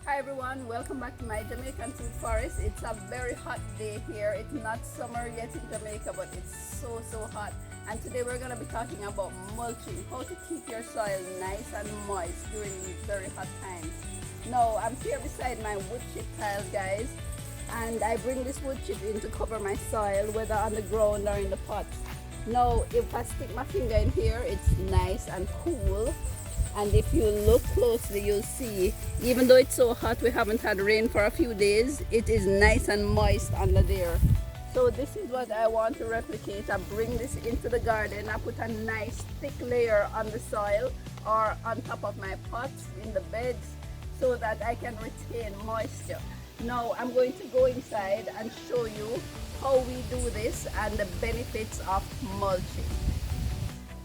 Hi everyone, welcome back to my Jamaican food forest. It's a very hot day here. It's not summer yet in Jamaica, but it's so hot. And today we're going to be talking about mulching, how to keep your soil nice and moist during these very hot times. Now I'm here beside my wood chip tiles, guys, and I bring this wood chip in to cover my soil, whether on the ground or in the pots. Now if I stick my finger in here, it's nice and cool. And if you look closely, you'll see, even though it's so hot, we haven't had rain for a few days, it is nice and moist under there. So this is what I want to replicate. I bring this into the garden. I put a nice thick layer on the soil or on top of my pots in the beds so that I can retain moisture. Now I'm going to go inside and show you how we do this and the benefits of mulching.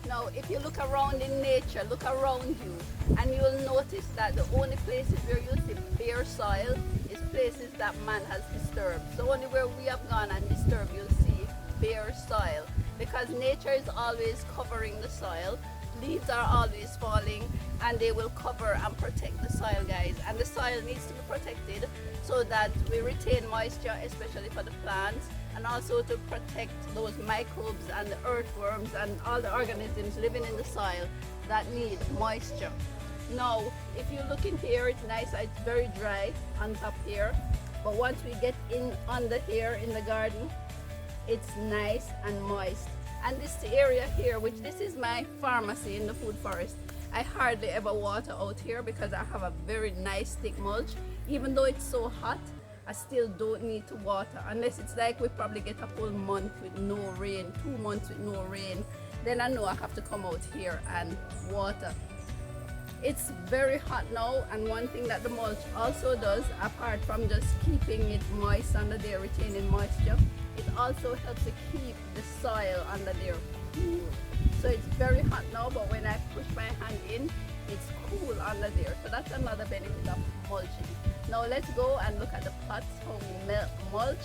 Now, if you look around in nature, look around you, and you will notice that the only places where you see bare soil is places that man has disturbed. So only where we have gone and disturbed, you'll see bare soil, because nature is always covering the soil. Leaves are always falling, and they will cover and protect the soil, guys. And the soil needs to be protected so that we retain moisture, especially for the plants, and also to protect those microbes and the earthworms and all the organisms living in the soil that need moisture. Now, if you look in here, it's nice, it's very dry on top here, but once we get in under here in the garden, it's nice and moist. And this area here, which this is my pharmacy in the food forest, I hardly ever water out here because I have a very nice thick mulch. Even though it's so hot, I still don't need to water unless it's like we probably get a full month with no rain, 2 months with no rain. Then I know I have to come out here and water. It's very hot now, and one thing that the mulch also does, apart from just keeping it moist under there, retaining moisture, it also helps to keep the soil under there cool. So it's very hot now, but when I push my hand in, it's cool under there. So that's another benefit of mulching. Now let's go and look at the pots, how we mulch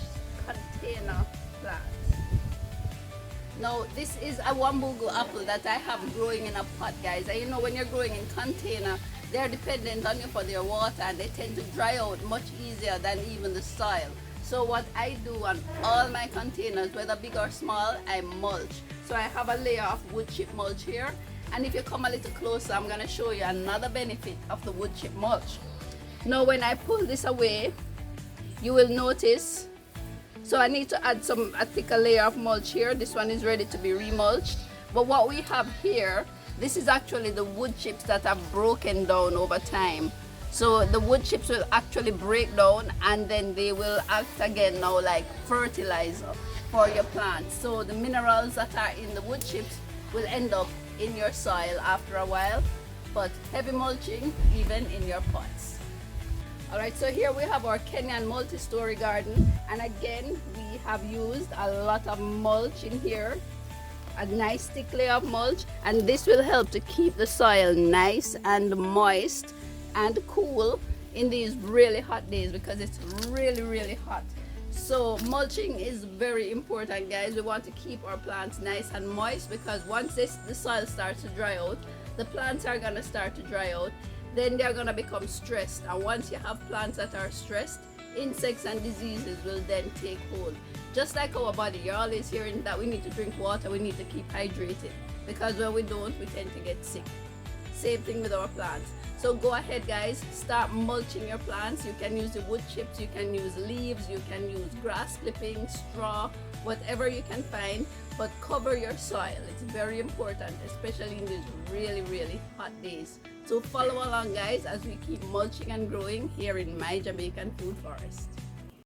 container plants. Now this is a Wambugu apple that I have growing in a pot, guys. And you know, when you're growing in container, they're dependent on you for their water, and they tend to dry out much easier than even the soil. So what I do on all my containers, whether big or small, I mulch. So I have a layer of wood chip mulch here, and if you come a little closer, I'm going to show you another benefit of the wood chip mulch. Now when I pull this away, you will notice, so I need to add a thicker layer of mulch here. This one is ready to be remulched. But what we have here, this is actually the wood chips that have broken down over time. So the wood chips will actually break down, and then they will act again now like fertilizer for your plants. So the minerals that are in the wood chips will end up in your soil after a while, but heavy mulching even in your pots. Alright, so here we have our Kenyan multi-story garden, and again we have used a lot of mulch in here, a nice thick layer of mulch, and this will help to keep the soil nice and moist and cool in these really hot days, because it's really hot. So mulching is very important, guys. We want to keep our plants nice and moist, because once the soil starts to dry out, the plants are going to start to dry out, then they're going to become stressed, and once you have plants that are stressed, insects and diseases will then take hold. Just like our body, you're always hearing that we need to drink water, we need to keep hydrated, because when we don't, we tend to get sick. Same thing with our plants. So go ahead, guys, start mulching your plants. You can use the wood chips, you can use leaves, you can use grass clippings, straw, whatever you can find, but cover your soil. It's very important, especially in these really hot days. So follow along, guys, as we keep mulching and growing here in my Jamaican food forest.